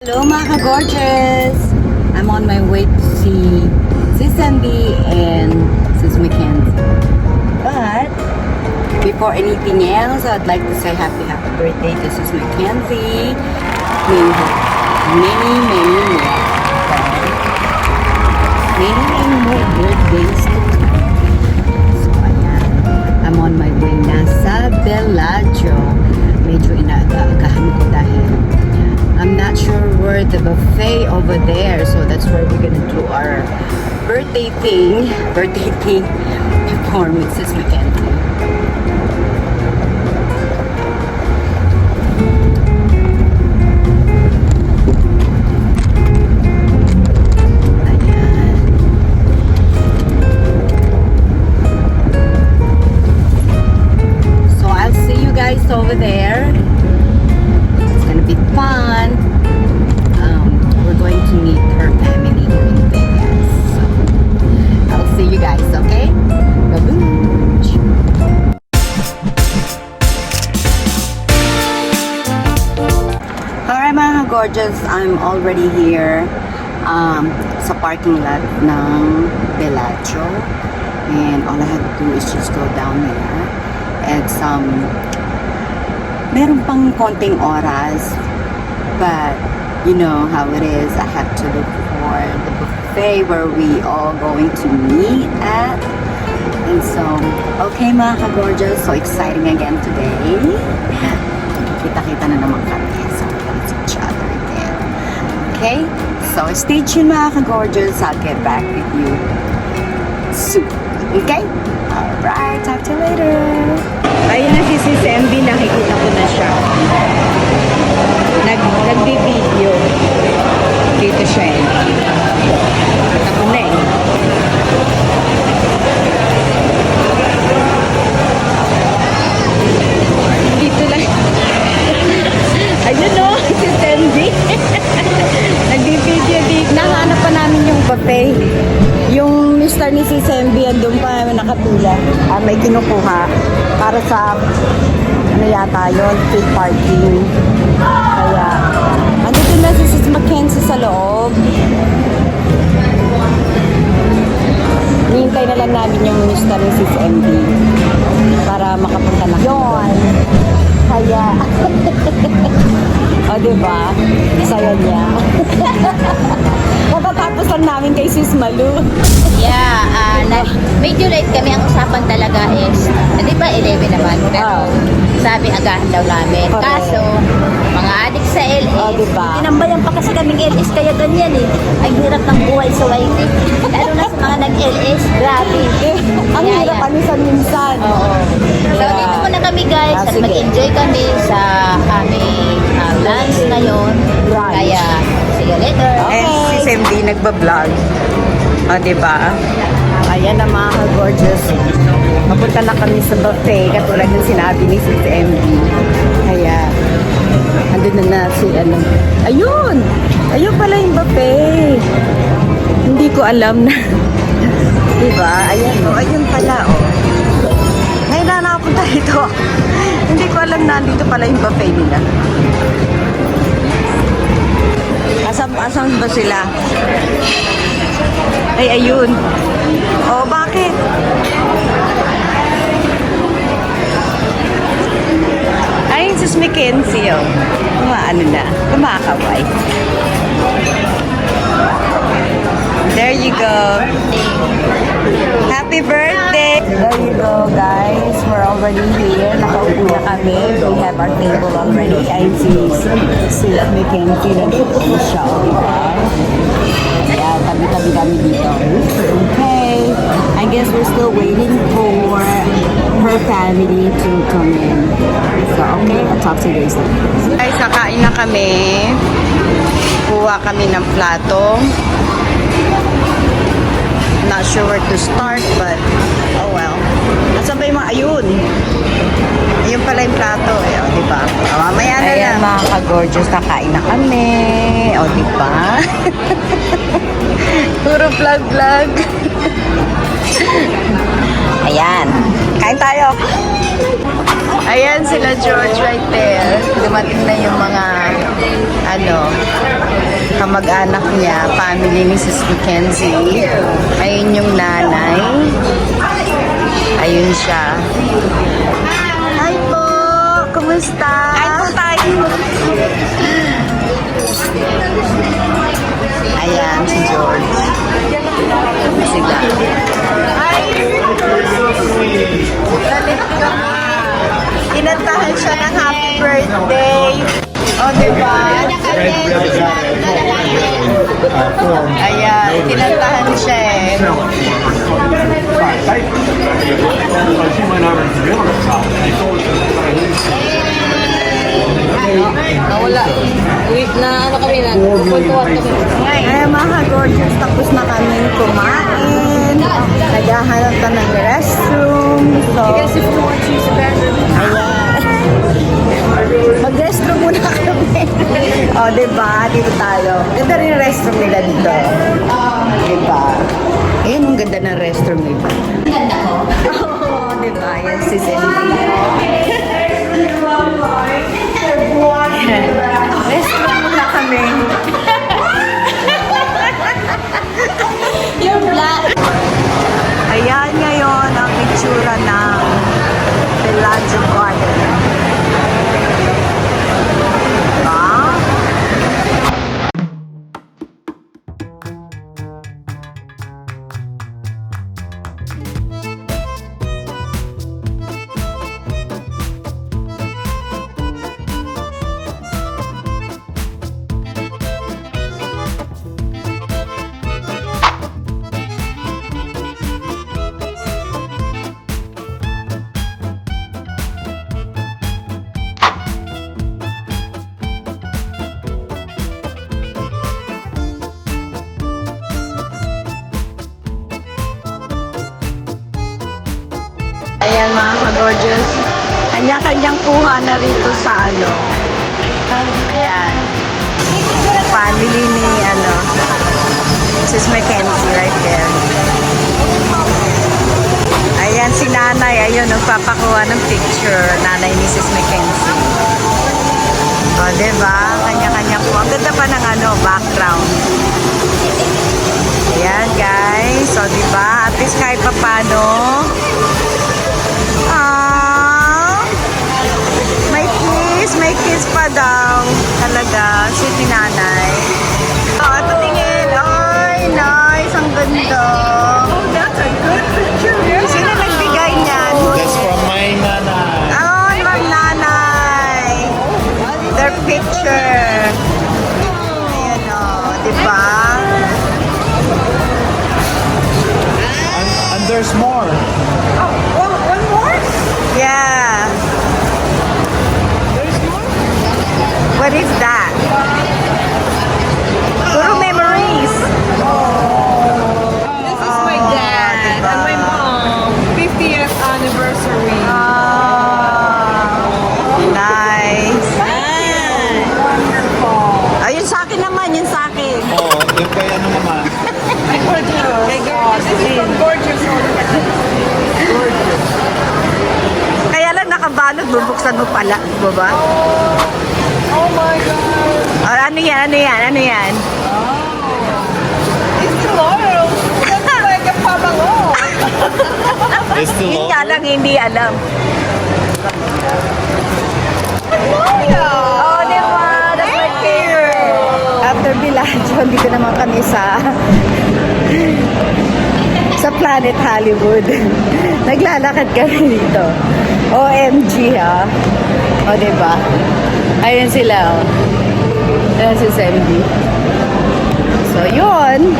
Hello mga ka-gorgeous! I'm on my way to see Sis Andy and Sis Mackenzie. But, before anything else, I'd like to say happy birthday to Sis Mackenzie. May many more birthdays to come. So, ayan. I'm on my way na sa Bellagio. Medyo inaagahan ko dahil I'm not sure where the buffet over there, so that's where we're gonna do our birthday thing before Mrs. Mackenzie. Ayan. So I'll see you guys over there. It's gonna be fun. We're going to meet her family here in Vegas. So I'll see you guys, okay? Baboosh! Alright mga gorgeous, I'm already here sa parking lot ng Bellagio. And all I have to do is just go down here. And meron pang konting oras, but you know how it is. I have to look for the buffet where we all going to meet at. And so, okay mga ka-gorgeous, so exciting again today. Kita-kita na naman kami. So, we'll see each other again. Okay? So, stay tuned mga ka-gorgeous. I'll get back with you soon. Okay? Alright, talk to you later. Ayun na si Sis MB, nakikita ko na siya. Nagbi-video. Dito siya eh. Ako na eh. Dito lang. Ayun o, si Sandy. Nagbi-video dito. Nahanap pa namin yung buffet. Yung Mr. ni si Sembi, andun pa nakatula. May kinukuha para sa ano yata yun, free parking. Kaya, andito na si Sis Mackenzie sa loob. Hihintay na lang namin yung Mr. ni Sis MB para makapunta na. Yun. Kaya, o diba? Saya niya. Matatapos lang namin kay Sis Malu. Yeah, medyo late kami. Ang usapan talaga is, di ba 11 naman? Pero sabi agahan daw namin. Okay. Kaso, mga adik sa LS, diba? tinambayan pa kasi kaming LS, kaya ganyan eh. Ang hirap ng buhay sa YT. Lalo na sa mga nag-LS, grabe. Ang Yeah, hirap yeah. minsan-minsan. Oo. So, Yeah. dito muna kami guys, at Sige. mag-enjoy kami sa aming lunch ngayon. Lunch. Kaya, see you later. Okay. And si Semdi nagbablog. O, diba? Ayan na mga ka-gorgeous. Mapunta na kami sa buffet katulad ng sinabi ni Sis MB. Kaya, andun na si ano. Ayun! Ayun pala yung buffet. Hindi ko alam na. Diba? Ayan. O, ayun pala, o. Ngayon na nakapunta dito. Hindi ko alam na dito pala yung buffet nila. Asam ba sila? Ay, ayun. O, bakit? Ay, Sis Mackenzie, o. Ano na, kumakaway. There you go. Happy birthday! There you go, guys. We're already here. Nakaupo na kami. We have our table already. I see Sis Mackenzie na siya. Kaya tabi-tabi kami dito. Okay. I guess we're still waiting for her family to come in. So, okay. I'll talk to you guys later. Ay, sakain na kami. Kuha kami ng plato. Not sure where to start, but oh well. Asan ba yung mga ayun? Ayun pala yung plato eh, o diba? O, mamaya na Ayan lang. mga ka-gorgeous, nakain na kami. O, diba? Puro vlog. Ayan. Kain tayo. Ayan sila George right there. Dumating na yung mga kamag-anak niya, family ni Sis Mackenzie. Ayun yung nanay. Ayun siya. Hi po! Kumusta? Hi po tayo! Ayan si George. Sila. Hi! Lalit kami. Inantahan siya ng happy birthday. O, diba? Ayan, kinantahan siya eh. Wala. Wait na, ano kami na? Kultuwat kami. Ay, mga gorgeous, tapos na kami kumain. Naghahanap ka ng restroom. So, ayan. Mag-restroom muna kami. O, diba? Dito tayo. Ganda rin yung restroom nila dito. Diba? Ayan, ang ganda ng restroom nila. Ganda ko. Oo, diba? Yan si Cindy. Restroom muna kami. Yung black. Ayan ngayon ang itsura ng Bellagio Garden. Diba? Ayan mga ka-gorgeous. Kanya-kanyang kuha na rito sa Ayan. Family ni Mrs. Mackenzie right there. Ayan si nanay. Ayun, nagpapakuha ng picture. Nanay ni Mrs. Mackenzie. O, diba? Kanya-kanyang kuha. Ang ganda pa ng background. Ayan guys. So, diba? At least kahit pa paano. May kiss pa daw. Talaga, sweet ni nanay. Ito tingin. Ay, nice. Ang ganda. Oh, that's a good picture. Sino nagbigay niyan? That's from my nanay. Oh, from nanay. Their picture. Ayan o, diba? And there's more. One more? Yeah. What is that? Puro memories. This is my dad and my mom. 50th anniversary. Nice. Wonderful. Ayun sa akin naman, yun sa akin. Oh, yung kaya naman. This is from Gorgeous. Kaya lang nakabalot, bubuksan mo pala. Baba? Oh my God. Oh, ano yan? It's the Laurel. It's like a pabango. It's still Yun nga lang, hindi alam. Oh, diba? That's my favorite. After Bellagio, dito naman kami sa Planet Hollywood. Naglalakad kami dito. OMG ha. O, diba? Ayun sila, oh. Ayun si Sandy. So, yun.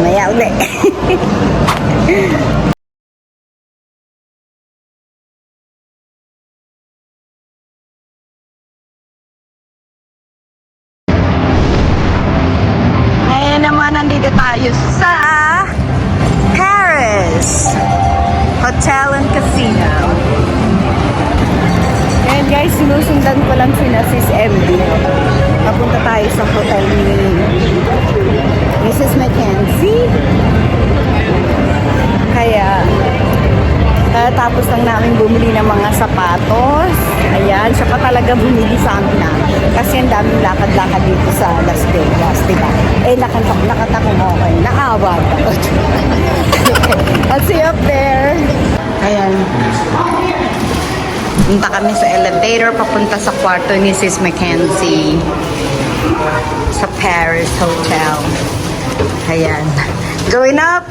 Maya uli. Ngayon naman, nandito tayo sa Paris Hotel and Casino. Ngayon guys, sinusundan ko lang si Sis MD. Papunta tayo sa hotel ni Mrs. Mackenzie. Kaya, Tapos lang namin bumili ng mga sapatos. Ayan, siya pa talaga bumili sa amin na. Kasi ang daming lakad-lakad dito sa Las Vegas, diba? Nakatakong okay. Naawa ako. I'll see you up there. Ayan. Punta kami sa elevator, papunta sa kwarto ni Sis Mackenzie. Sa Paris Hotel. Ayan. Going up.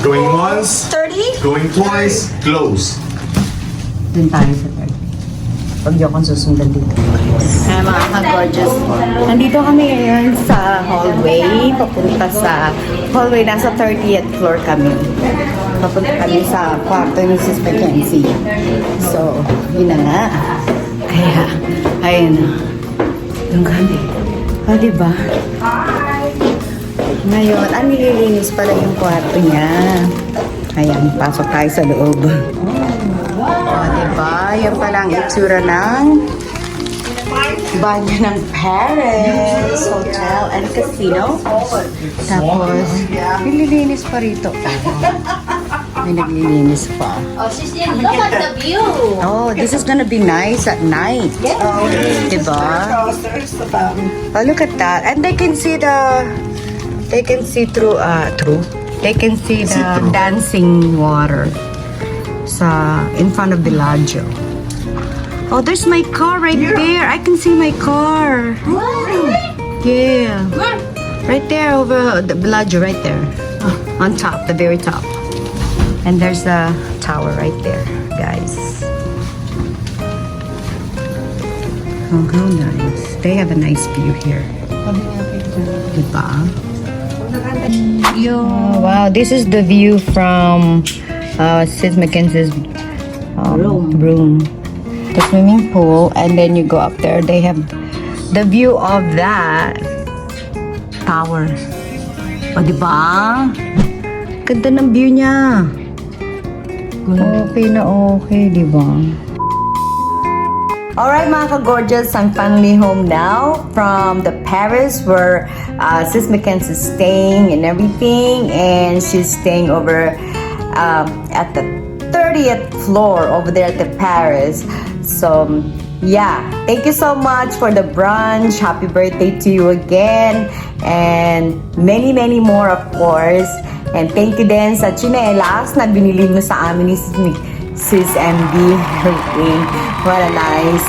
Going once, 30? going twice, close. Dun tayo sa 30. Pag di akong susundan dito. Ay, mga ka-gorgeous. Nandito kami ngayon sa hallway. Papunta sa hallway. Nasa 30th floor kami. Papunta kami sa kwarto ni Sis Mackenzie. So, yun na nga. Kaya, ayun na. Doon kami. O, diba? Ngayon, nililinis pala yung kwarto niya. Ayan, pasok tayo sa loob. O, diba? Yan pala ang itsura ng banyo ng Paris Hotel and Casino. Tapos, nililinis pa rito. May naglilinis pa. Oh, sister, look at the view. Oh, this is gonna be nice at night. Diba? Oh, look at that. And they can see they can see they can see the dancing water in front of Bellagio. Oh, there's my car right there. I can see my car. Yeah. Right there over the Bellagio, right there. On top, the very top. And there's the tower right there, guys. Oh, how nice. They have a nice view here. Diba? Oh, wow, this is the view from Sis Mackenzie's room. The swimming pool, and then you go up there. They have the view of that tower. O, diba? Ganda ng view niya. Okay na okay, diba? Alright mga ka-gorgeous, I'm finally home now from the Paris where Sis Mackenzie is staying and everything, and she's staying over at the 30th floor over there at the Paris. So yeah, thank you so much for the brunch. Happy birthday to you again, and many more of course. And thank you din sa chinelas na binili mo sa amin ni Sis MD. What a nice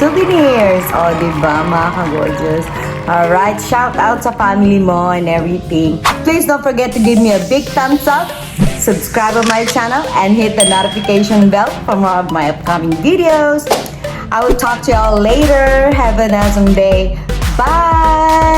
souvenirs. O, diba, mga ka-gorgeous? Alright, shout out sa family mo and everything. Please don't forget to give me a big thumbs up, subscribe on my channel, and hit the notification bell for more of my upcoming videos. I will talk to y'all later. Have an awesome day. Bye!